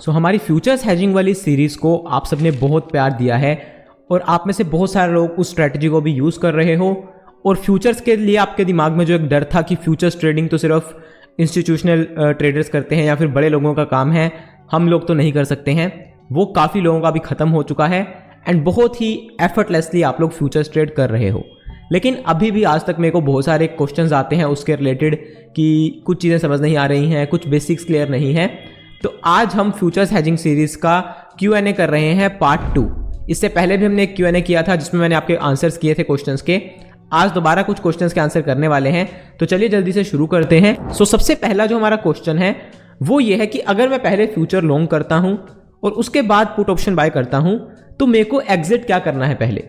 हमारी futures hedging वाली series को आप सबने बहुत प्यार दिया है और आप में से बहुत सारे लोग उस स्ट्रेटजी को भी यूज़ कर रहे हो। और फ्यूचर्स के लिए आपके दिमाग में जो एक डर था कि फ्यूचर्स ट्रेडिंग तो सिर्फ इंस्टीट्यूशनल ट्रेडर्स करते हैं या फिर बड़े लोगों का काम है, हम लोग तो नहीं कर सकते हैं, वो काफ़ी लोगों का भी ख़त्म हो चुका है एंड बहुत ही एफर्टलेसली आप लोग फ्यूचर्स ट्रेड कर रहे हो। लेकिन अभी भी आज तक मेरे को बहुत सारे क्वेश्चंस आते हैं उसके रिलेटेड कि कुछ चीज़ें समझ नहीं आ रही हैं, कुछ बेसिक्स क्लियर नहीं है। तो आज हम फ्यूचर्स हेजिंग सीरीज़ का Q&A कर रहे हैं पार्ट 2। इससे पहले भी हमने एक Q&A किया था जिसमें मैंने आपके आंसर्स किए थे क्वेश्चंस के। आज दोबारा कुछ क्वेश्चंस के आंसर करने वाले हैं, तो चलिए जल्दी से शुरू करते हैं। सबसे पहला जो हमारा क्वेश्चन है वो ये है कि अगर मैं पहले फ्यूचर लॉन्ग करता हूं और उसके बाद पुट ऑप्शन बाय करता हूं तो मेरे को एग्जिट क्या करना है पहले?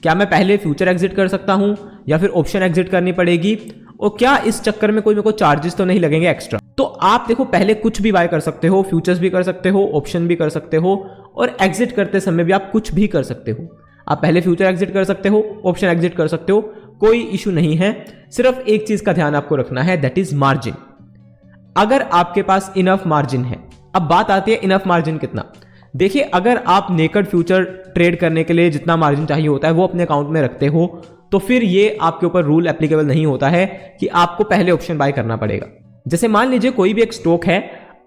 क्या मैं पहले फ्यूचर एग्जिट कर सकता हूं या फिर ऑप्शन एग्जिट करनी पड़ेगी? और क्या इस चक्कर में कोई मेरे को चार्जेस तो नहीं लगेंगे एक्स्ट्रा? तो आप देखो पहले कुछ भी बाय कर सकते हो, फ्यूचर्स भी कर सकते हो, ऑप्शन भी कर सकते हो और एग्जिट करते समय भी आप कुछ भी कर सकते हो। आप पहले फ्यूचर एग्जिट कर सकते हो, ऑप्शन एग्जिट कर सकते हो, कोई इशू नहीं है। सिर्फ एक चीज का ध्यान आपको रखना है, दैट इज मार्जिन। अगर आपके पास इनफ मार्जिन है, अब बात आती है इनफ मार्जिन कितना। देखिए अगर आप नेकेड फ्यूचर ट्रेड करने के लिए जितना मार्जिन चाहिए होता है वो अपने अकाउंट में रखते हो तो फिर ये आपके ऊपर रूल एप्लीकेबल नहीं होता है कि आपको पहले ऑप्शन बाय करना पड़ेगा। जैसे मान लीजिए कोई भी एक स्टॉक है,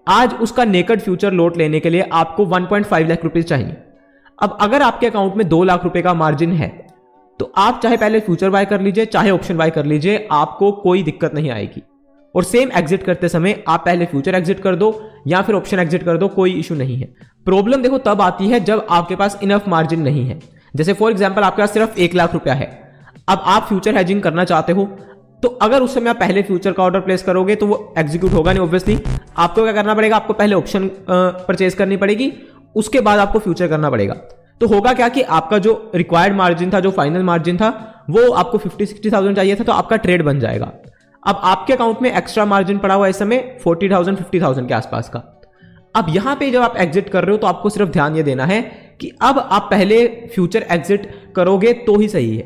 आज उसका नेकेड फ्यूचर लोट लेने के लिए आपको 1.5 लाख रुपए चाहिए। अब अगर आपके अकाउंट में 2 लाख रुपए का मार्जिन है तो आप चाहे पहले फ्यूचर बाय कर लीजिए चाहे ऑप्शन बाय कर लीजिए, आपको कोई दिक्कत नहीं आएगी। और सेम एग्जिट करते समय आप पहले फ्यूचर एग्जिट कर दो या फिर ऑप्शन एग्जिट कर दो, कोई इशू नहीं है। प्रॉब्लम देखो तब आती है जब आपके पास इनफ मार्जिन नहीं है। जैसे फॉर एग्जांपल आपके पास सिर्फ 1 लाख रुपया है, अब आप फ्यूचर हेजिंग करना चाहते हो तो अगर उस समय आप पहले फ्यूचर का ऑर्डर प्लेस करोगे तो वो एग्जीक्यूट होगा नहीं ऑब्वियसली। आपको क्या करना पड़ेगा, आपको पहले ऑप्शन परचेज करनी पड़ेगी, उसके बाद आपको फ्यूचर करना पड़ेगा। तो होगा क्या कि आपका जो रिक्वायर्ड मार्जिन था, जो फाइनल मार्जिन था, वो आपको 50-60,000 चाहिए था तो आपका ट्रेड बन जाएगा। अब आपके अकाउंट में एक्स्ट्रा मार्जिन पड़ा हुआ है इस समय 40,000-50,000 के आसपास का। अब यहां पे जब आप एग्जिट कर रहे हो तो आपको सिर्फ ध्यान ये देना है कि अब आप पहले फ्यूचर एग्जिट करोगे तो ही सही है,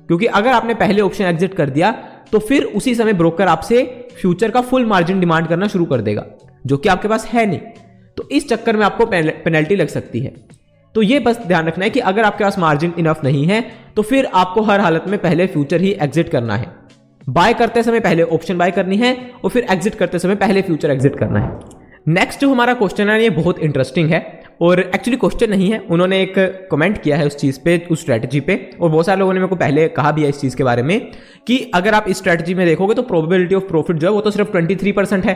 क्योंकि अगर आपने पहले ऑप्शन एग्जिट कर दिया तो फिर उसी समय ब्रोकर आपसे फ्यूचर का फुल मार्जिन डिमांड करना शुरू कर देगा, जो कि आपके पास है नहीं। तो इस चक्कर में आपको पेनल्टी लग सकती है। तो ये बस ध्यान रखना है कि अगर आपके पास मार्जिन इनफ नहीं है तो फिर आपको हर हालत में पहले फ्यूचर ही एग्जिट करना है। बाय करते समय पहले ऑप्शन बाय करनी है और फिर एग्जिट करते समय पहले फ्यूचर एग्जिट करना है। नेक्स्ट जो हमारा क्वेश्चन है ये बहुत इंटरेस्टिंग है और एक्चुअली क्वेश्चन नहीं है, उन्होंने एक कमेंट किया है उस चीज पे, उस स्ट्रेटजी पे, और बहुत सारे लोगों ने मेरे को पहले कहा भी है इस चीज के बारे में कि अगर आप इस स्ट्रेटजी में देखोगे तो प्रोबेबिलिटी ऑफ प्रॉफिट जो है वो तो सिर्फ 23% है।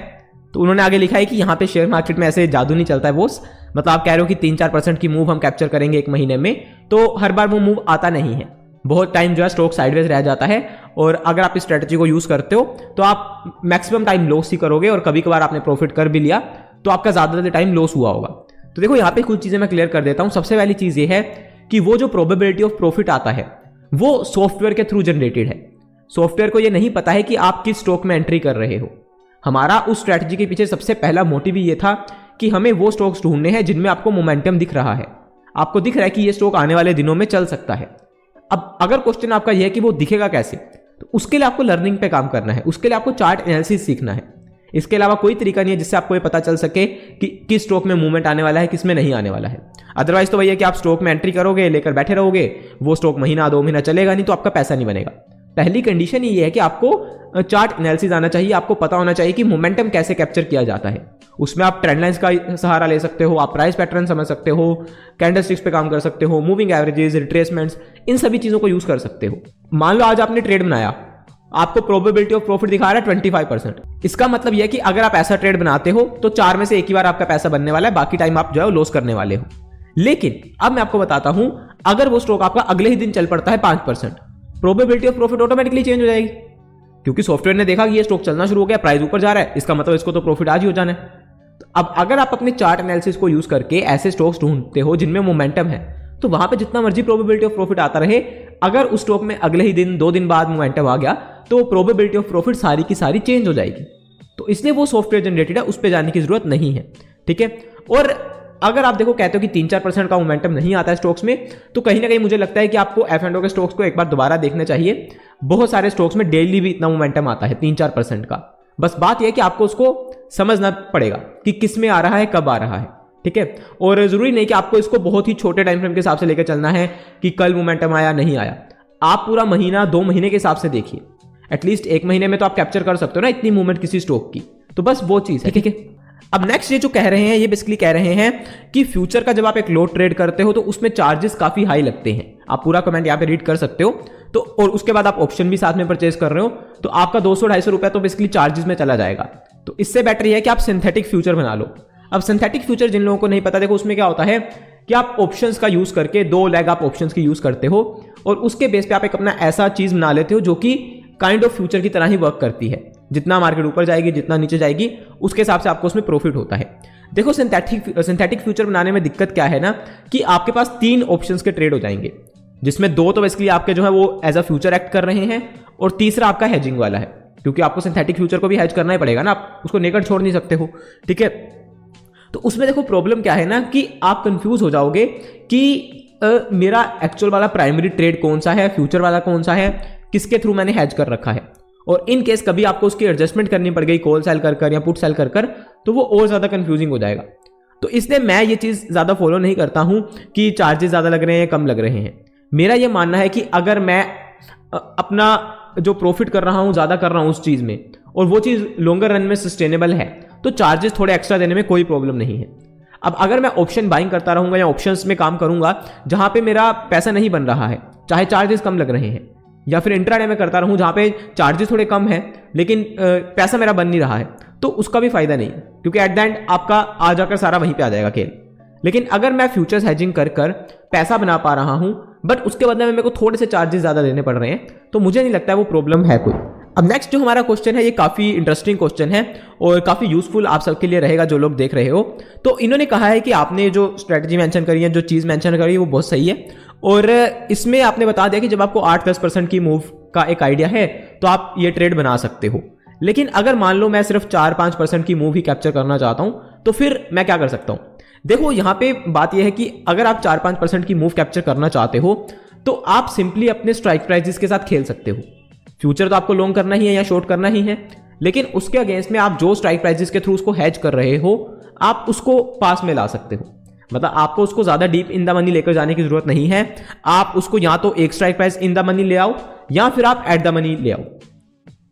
तो उन्होंने आगे लिखा है कि यहाँ पे शेयर मार्केट में ऐसे जादू नहीं चलता है बॉस, मतलब आप कह रहे हो कि 3-4% की मूव हम कैप्चर करेंगे एक महीने में, तो हर बार वो मूव आता नहीं है। बहुत टाइम जो है स्टॉक साइडवेज रह जाता है और अगर आप इस स्ट्रेटजी को यूज करते हो तो आप मैक्सिमम टाइम लॉस ही करोगे और कभी कभार आपने प्रॉफिट कर भी लिया तो आपका ज्यादातर टाइम लॉस हुआ होगा। तो देखो यहाँ पे कुछ चीजें मैं क्लियर कर देता हूं। सबसे पहली चीज ये है कि वो जो प्रोबेबिलिटी ऑफ प्रॉफिट आता है वो सॉफ्टवेयर के थ्रू जनरेटेड है। सॉफ्टवेयर को ये नहीं पता है कि आप किस स्टॉक में एंट्री कर रहे हो। हमारा उस स्ट्रेटजी के पीछे सबसे पहला मोटिव ये था कि हमें वो स्टॉक्स ढूंढने हैं जिनमें आपको मोमेंटम दिख रहा है, आपको दिख रहा है कि ये स्टॉक आने वाले दिनों में चल सकता है। अब अगर क्वेश्चन आपका यह है कि वो दिखेगा कैसे, तो उसके लिए आपको लर्निंग पे काम करना है, उसके लिए आपको चार्ट एनालिसिस सीखना है। इसके अलावा कोई तरीका नहीं है जिससे आपको ये पता चल सके कि किस स्टॉक में मूवमेंट आने वाला है, किस में नहीं आने वाला है। अदरवाइज तो वही है कि आप स्टॉक में एंट्री करोगे, लेकर बैठे रहोगे, वो स्टॉक महीना 2 महीना चलेगा नहीं तो आपका पैसा नहीं बनेगा। पहली कंडीशन ये है कि आपको चार्ट एनालिसिस आना चाहिए, आपको पता होना चाहिए कि मोमेंटम कैसे कैप्चर किया जाता है। उसमें आप ट्रेंड लाइंस का सहारा ले सकते हो, आप प्राइस पैटर्न समझ सकते हो, कैंडलस्टिक्स पे काम कर सकते हो, मूविंग एवरेजेस, रिट्रेसमेंट्स, इन सभी चीजों को यूज कर सकते हो। मान लो आज आपने ट्रेड बनाया, आपको प्रोबेबिलिटी ऑफ प्रॉफिट दिखा रहा है 25%। इसका मतलब यह है कि अगर आप ऐसा ट्रेड बनाते हो तो 4 में से एक ही बार आपका पैसा बनने वाला है, बाकी टाइम आप जो है लॉस करने वाले हो। लेकिन अब मैं आपको बताता हूं, अगर वो स्टॉक आपका अगले ही दिन चल पड़ता है 5%, probability of profit automatically change हो जाएगी, क्योंकि सॉफ्टवेयर ने देखा कि ये स्टॉक चलना शुरू हो गया, प्राइस ऊपर जा रहा है, इसका मतलब इसको तो प्रॉफिट आज ही हो जाना है। तो अब अगर आप अपने चार्ट एनालिसिस को यूज करके ऐसे स्टॉक्स ढूंढते हो जिनमें मोमेंटम है, तो वहां पे जितना मर्जी प्रोबेबिलिटी ऑफ प्रॉफिट आता रहे, अगर उस स्टॉक में अगले ही दिन 2 दिन बाद मोमेंटम आ गया तो प्रोबेबिलिटी ऑफ प्रॉफिट सारी की सारी चेंज हो जाएगी। तो इसलिए वो सॉफ्टवेयर जनरेटेड है, उस पर जाने की जरूरत नहीं है, ठीक है। और अगर आप देखो कहते हो कि 3-4% का मोमेंटम नहीं आता है स्टॉक्स में, तो कहीं ना कहीं मुझे लगता है कि आपको F&O के स्टॉक्स को एक बार दोबारा देखना चाहिए। बहुत सारे स्टॉक्स में डेली भी इतना मोमेंटम आता है 3-4% का। बस बात यह है कि आपको उसको समझना पड़ेगा कि किस में आ रहा है, कब आ रहा है। ठीक है। और जरूरी नहीं कि आपको इसको बहुत ही छोटे टाइम फ्रेम के हिसाब से लेकर चलना है कि कल मोमेंटम आया नहीं आया। आप पूरा महीना 2 महीने के हिसाब से देखिए, एटलीस्ट 1 महीने में तो आप कैप्चर कर सकते हो ना इतनी मूवमेंट किसी स्टॉक की। तो बस वो चीज है, ठीक है। अब नेक्स्ट ये जो कह रहे हैं, ये बेसिकली कह रहे हैं कि फ्यूचर का जब आप एक लोड ट्रेड करते हो तो उसमें चार्जेस काफी हाई लगते हैं। आप पूरा कमेंट यहाँ पे रीड कर सकते हो। तो और उसके बाद आप ऑप्शन भी साथ में परचेज कर रहे हो तो आपका 200-250 रुपया तो बेसिकली चार्जेस में चला जाएगा। तो इससे बेटर ये है कि आप सिंथेटिक फ्यूचर बना लो। अब सिंथेटिक फ्यूचर जिन लोगों को नहीं पता, देखो उसमें क्या होता है कि आप ऑप्शंस का यूज करके 2 लेग आप ऑप्शंस की यूज करते हो और उसके बेस पे आप एक अपना ऐसा चीज बना लेते हो जो कि काइंड ऑफ फ्यूचर की तरह ही वर्क करती है। जितना मार्केट ऊपर जाएगी, जितना नीचे जाएगी, उसके हिसाब से आपको उसमें प्रॉफिट होता है। देखो सिंथेटिक फ्यूचर बनाने में दिक्कत क्या है ना कि आपके पास 3 ऑप्शंस के ट्रेड हो जाएंगे, जिसमें 2 तो बेसिकली आपके जो है वो एज अ फ्यूचर एक्ट कर रहे हैं और तीसरा आपका हेजिंग वाला है, क्योंकि आपको सिंथेटिक फ्यूचर को भी हेज करना ही पड़ेगा ना, आप उसको नेकर छोड़ नहीं सकते हो, ठीक है। तो उसमें देखो प्रॉब्लम क्या है ना कि आप कंफ्यूज हो जाओगे कि मेरा एक्चुअल वाला प्राइमरी ट्रेड कौन सा है, फ्यूचर वाला कौन सा है, किसके थ्रू मैंने हेज कर रखा है। और इन केस कभी आपको उसकी एडजस्टमेंट करनी पड़ गई कॉल सेल कर या पुट सेल कर तो वो और ज्यादा कंफ्यूजिंग हो जाएगा। तो इसलिए मैं ये चीज ज्यादा फॉलो नहीं करता हूं कि चार्जेस ज्यादा लग रहे हैं कम लग रहे हैं। मेरा ये मानना है कि अगर मैं अपना जो प्रॉफिट कर रहा हूं ज्यादा कर रहा हूं उस चीज में और वो चीज लॉन्गर रन में सस्टेनेबल है तो चार्जेस थोड़े एक्स्ट्रा देने में कोई प्रॉब्लम नहीं है। अब अगर मैं ऑप्शन बाइंग करता रहूंगा या ऑप्शंस में काम करूंगा जहां पे मेरा पैसा नहीं बन रहा है, चाहे चार्जेस कम लग रहे हैं, या फिर इंट्राडे में करता रहूं जहां पे चार्जेस थोड़े कम है लेकिन पैसा मेरा बन नहीं रहा है, तो उसका भी फायदा नहीं, क्योंकि एट द एंड आपका आ जाकर सारा वहीं पे आ जाएगा खेल। लेकिन अगर मैं फ्यूचर्स हेजिंग कर पैसा बना पा रहा हूं बट उसके बदले में मेरे को थोड़े से चार्जेस ज्यादा देने पड़ रहे हैं, तो मुझे नहीं लगता है वो प्रॉब्लम है कोई। अब नेक्स्ट जो हमारा क्वेश्चन है ये काफी इंटरेस्टिंग क्वेश्चन है और काफी यूजफुल आप सबके लिए रहेगा जो लोग देख रहे हो। तो इन्होंने कहा है कि आपने जो स्ट्रेटजी मेंशन करी है, जो चीज मेंशन करी है वो बहुत सही है और इसमें आपने बता दिया कि जब आपको 8-10% की मूव का एक आइडिया है तो आप ये ट्रेड बना सकते हो। लेकिन अगर मान लो मैं सिर्फ 4-5% की मूव ही कैप्चर करना चाहता हूं तो फिर मैं क्या कर सकता हूं। देखो यहां पे बात यह है कि अगर आप 4-5% की मूव कैप्चर करना चाहते हो तो आप सिंपली अपने स्ट्राइक प्राइसेस के साथ खेल सकते हो। फ्यूचर तो आपको लॉन्ग करना ही है या शॉर्ट करना ही है, लेकिन उसके अगेंस्ट में आप जो स्ट्राइक प्राइसेस के थ्रू उसको हेज कर रहे हो आप उसको पास में ला सकते हो। मतलब आपको उसको ज्यादा डीप इन द मनी लेकर जाने की जरूरत नहीं है। आप उसको या तो एक strike price in the money ले आओ या फिर आप एट द मनी ले आओ,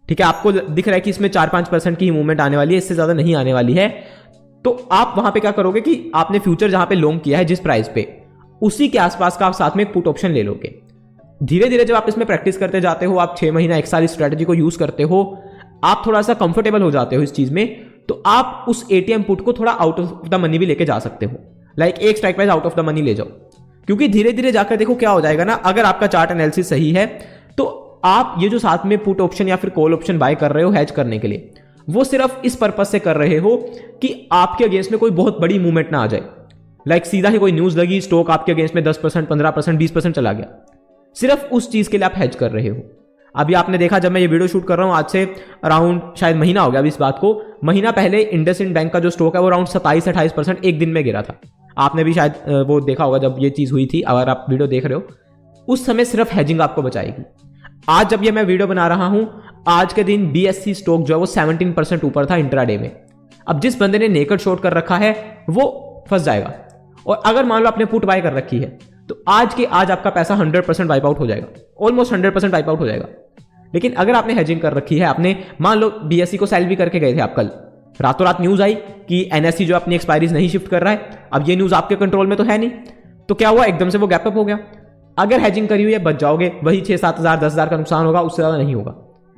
ठीक है। आपको दिख रहा है कि इसमें 4-5% की ही मूवमेंट आने वाली है, इससे ज्यादा नहीं आने वाली है, तो आप वहां पे क्या करोगे कि आपने फ्यूचर जहां पे लॉन्ग किया है जिस प्राइस पे, उसी के आसपास का आप साथ में एक पुट ऑप्शन ले लोगे। धीरे धीरे जब आप इसमें प्रैक्टिस करते जाते हो, आप 6 महीना 1 साल इस स्ट्रेटजी को यूज करते हो, आप थोड़ा सा कंफर्टेबल हो जाते हो इस चीज में, तो आप उस एटीएम पुट को थोड़ा आउट ऑफ द मनी भी लेके जा सकते हो। लाइक एक strike price out of the money ले जाओ, क्योंकि धीरे धीरे जाकर देखो क्या हो जाएगा ना, अगर आपका चार्ट एनालिसिस सही है तो आप ये जो साथ में पुट ऑप्शन या फिर कॉल ऑप्शन बाय कर रहे हो हेज करने के लिए, वो सिर्फ इस पर्पस से कर रहे हो कि आपके अगेंस्ट में कोई बहुत बड़ी मूवमेंट ना आ जाए। लाइक सीधा ही कोई न्यूज लगी, स्टॉक आपके अगेंस्ट में 10%, 15%, 20% चला गया, सिर्फ उस चीज के लिए आप हेज कर रहे हो। अभी आपने देखा जब मैं ये वीडियो शूट कर रहा हूं, आज से अराउंड शायद महीना हो गया अभी इस बात को, महीना पहले इंडसइंड बैंक का जो स्टॉक है वो अराउंड 27-28% एक दिन में गिरा था। आपने भी शायद वो देखा होगा जब ये चीज हुई थी, अगर आप वीडियो देख रहे हो उस समय सिर्फ हेजिंग आपको बचाएगी। आज जब ये मैं वीडियो बना रहा हूं, आज के दिन BSE स्टॉक जो है वो 17% ऊपर था इंट्राडे में। अब जिस बंदे ने नेकेड शॉर्ट कर रखा है वो फंस जाएगा, और अगर मान लो आपने पुट बाय कर रखी है तो आज के आज आपका पैसा 100% वाइप आउट हो जाएगा, ऑलमोस्ट 100% वाइप आउट हो जाएगा। लेकिन अगर आपने हेजिंग कर रखी है, आपने मान लो BSE को सेल भी करके गए थे आप कल, रातों रात न्यूज आई कि NSE जो अपनी एक्सपायरीज नहीं शिफ्ट कर रहा है, अब ये न्यूज आपके कंट्रोल में तो है नहीं, तो क्या हुआ, एकदम से वो गैप अप हो गया। अगर हेजिंग करी हुई है बच जाओगे, वही 6-7 हज़ार 10 हज़ार का नुकसान होगा, उससे ज्यादा नहीं होगा।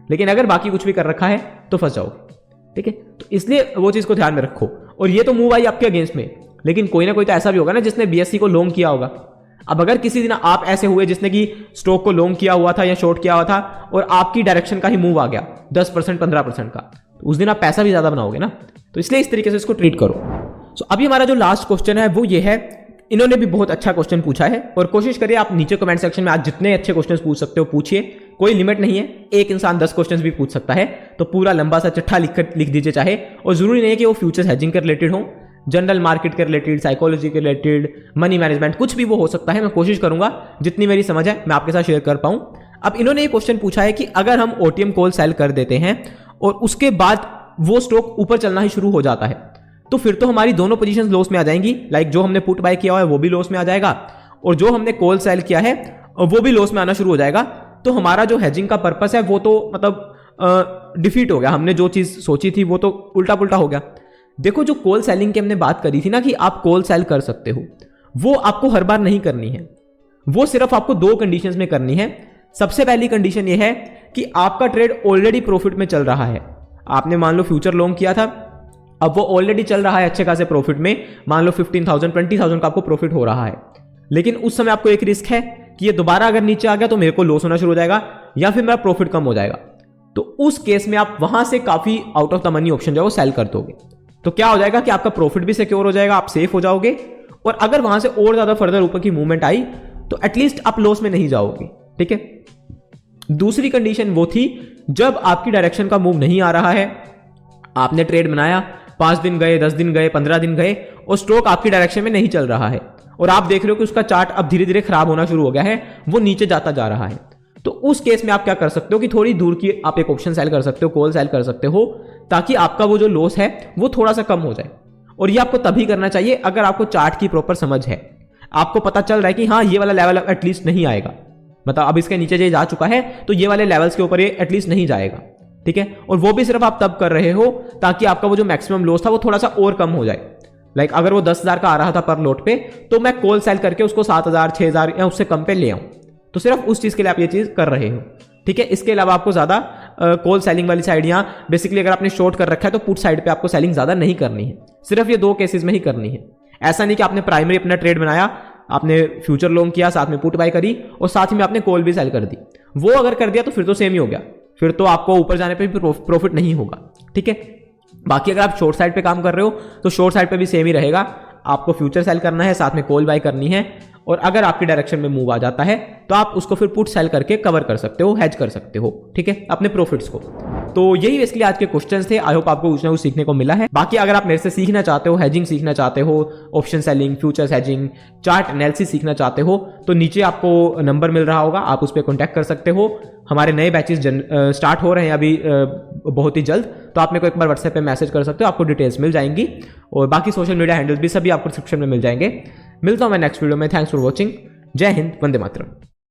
लेकिन अगर बाकी कुछ भी कर रखा है तो फंस जाओगे, ठीक है। तो इसलिए वो चीज को ध्यान में रखो। और ये तो मूव आई आपके अगेंस्ट में, लेकिन कोई ना कोई तो ऐसा भी होगा ना जिसने BSE को लॉन्ग किया होगा। अब अगर किसी दिन आप ऐसे हुए जिसने कि स्टॉक को लॉन्ग किया हुआ था या शॉर्ट किया हुआ था और आपकी डायरेक्शन का ही मूव आ गया 10%, 15% का, तो उस दिन आप पैसा भी ज्यादा बनाओगे ना। तो इसलिए इस तरीके से इसको ट्रीट करो। सो अभी हमारा जो लास्ट क्वेश्चन है वो ये है, इन्होंने भी बहुत अच्छा क्वेश्चन पूछा है और कोशिश करिए आप नीचे कमेंट सेक्शन में आज जितने अच्छे क्वेश्चंस पूछ सकते हो पूछिए, कोई लिमिट नहीं है। एक इंसान 10 क्वेश्चंस भी पूछ सकता है, तो पूरा लंबा सा चिट्ठा लिख दीजिए चाहे, और जरूरी नहीं है कि वो फ्यूचर्स हेजिंग के रिलेटेड हो, जनरल मार्केट के रिलेटेड, साइकोलॉजी के रिलेटेड, मनी मैनेजमेंट, कुछ भी वो हो सकता है। मैं कोशिश करूंगा जितनी मेरी समझ है मैं आपके साथ शेयर कर पाऊं। अब इन्होंने ये क्वेश्चन पूछा है कि अगर हम OTM कॉल सेल कर देते हैं और उसके बाद वो स्टॉक ऊपर चलना ही शुरू हो जाता है, तो फिर तो हमारी दोनों पोजीशंस लॉस में आ जाएंगी। लाइक जो हमने पुट बाय किया हुआ है वो भी लॉस में आ जाएगा और जो हमने कॉल सेल किया है वो भी लॉस में आना शुरू हो जाएगा। तो हमारा जो हेजिंग का पर्पस है वो तो मतलब डिफीट हो गया। हमने जो चीज सोची थी वो तो उल्टा पुल्टा हो गया। देखो जो कॉल सेलिंग की हमने बात करी थी ना कि आप कॉल सेल कर सकते हो, वो आपको हर बार नहीं करनी है। वो सिर्फ आपको 2 कंडीशंस में करनी है। सबसे पहली कंडीशन ये है कि आपका ट्रेड ऑलरेडी प्रॉफिट में चल रहा है। आपने मान लो फ्यूचर लॉन्ग किया था, अब वो ऑलरेडी चल रहा है अच्छे खासे प्रॉफिट में, मान लो 15,000 20,000 का आपको प्रॉफिट हो रहा है। लेकिन उस समय आपको एक रिस्क है कि ये दोबारा अगर नीचे आ गया तो मेरे को लॉस होना शुरू हो जाएगा या फिर मेरा प्रॉफिट कम हो जाएगा। तो उस केस में आप वहां से काफी out of the money option जो है वो सेल कर दोगे। तो क्या हो जाएगा कि आपका प्रॉफिट भी सिक्योर हो जाएगा, आप सेफ हो जाओगे और अगर वहां से और ज्यादा फर्दर ऊपर की मूवमेंट आई तो एटलीस्ट आप लॉस में नहीं जाओगे। ठीक है। दूसरी कंडीशन वो थी जब आपकी डायरेक्शन का मूव नहीं आ रहा है, आपने ट्रेड बनाया, 5 दिन गए, 10 दिन गए, 15 दिन गए और स्टॉक आपकी डायरेक्शन में नहीं चल रहा है और आप देख रहे हो कि उसका चार्ट अब धीरे धीरे खराब होना शुरू हो गया है, वो नीचे जाता जा रहा है। तो उस केस में आप क्या कर सकते हो कि थोड़ी दूर की आप एक ऑप्शन सेल कर सकते हो, कॉल सेल कर सकते हो, ताकि आपका वो जो लॉस है वो थोड़ा सा कम हो जाए। और ये आपको तभी करना चाहिए अगर आपको चार्ट की प्रॉपर समझ है, आपको पता चल रहा है कि हाँ ये वाला लेवल एटलीस्ट नहीं आएगा, मतलब अब इसके नीचे ये जा चुका है तो ये वाले लेवल्स के ऊपर ये एटलीस्ट नहीं जाएगा। ठीक है। और वो भी सिर्फ आप तब कर रहे हो ताकि आपका वो जो मैक्सिमम लॉस था वो थोड़ा सा और कम हो जाए। लाइक अगर वो 10,000 का आ रहा था पर लॉट पे तो मैं कॉल सेल करके उसको 7,000 6,000 या उससे कम पे ले आऊं, तो सिर्फ उस चीज के लिए आप ये चीज कर रहे हो। ठीक है। इसके अलावा आपको ज्यादा कॉल सेलिंग वाली साइड या बेसिकली अगर आपने शॉर्ट कर रखा है तो पुट साइड पे आपको सेलिंग ज्यादा नहीं करनी है, सिर्फ ये 2 केसेस में ही करनी है। ऐसा नहीं कि आपने प्राइमरी अपना ट्रेड बनाया, आपने फ्यूचर लॉन्ग किया, साथ में पुट बाय करी और साथ ही में आपने कॉल भी सेल कर दी। वो अगर कर दिया तो फिर तो सेम ही हो गया, फिर तो आपको ऊपर जाने पे भी प्रॉफिट नहीं होगा। ठीक है। बाकी अगर आप शॉर्ट साइड पे काम कर रहे हो तो शॉर्ट साइड पे भी सेम ही रहेगा, आपको फ्यूचर सेल करना है, साथ में कॉल बाय करनी है और अगर आपकी डायरेक्शन में मूव आ जाता है तो आप उसको फिर पुट सेल करके कवर कर सकते हो, हेज कर सकते हो। ठीक है, अपने प्रॉफिट्स को। तो यही बेसिकली आज के क्वेश्चंस थे। आई होप आपको कुछ ना कुछ सीखने को मिला है। बाकी अगर आप मेरे से सीखना चाहते हो, हेजिंग सीखना चाहते हो, option selling, futures hedging, chart analysis सीखना चाहते हो तो नीचे आपको नंबर मिल रहा होगा, आप उस पर कॉन्टैक्ट कर सकते हो। हमारे नए बैचेस स्टार्ट हो रहे हैं अभी बहुत ही जल्द, तो आप मेरे को एक बार व्हाट्सएप पे मैसेज कर सकते हो, आपको डिटेल्स मिल जाएंगी और बाकी सोशल मीडिया हैंडल्स भी सभी आपको डिस्क्रिप्शन में मिल जाएंगे। मिलता हूं मैं नेक्स्ट वीडियो में। Thanks for watching. जय हिंद, वंदे मातरम।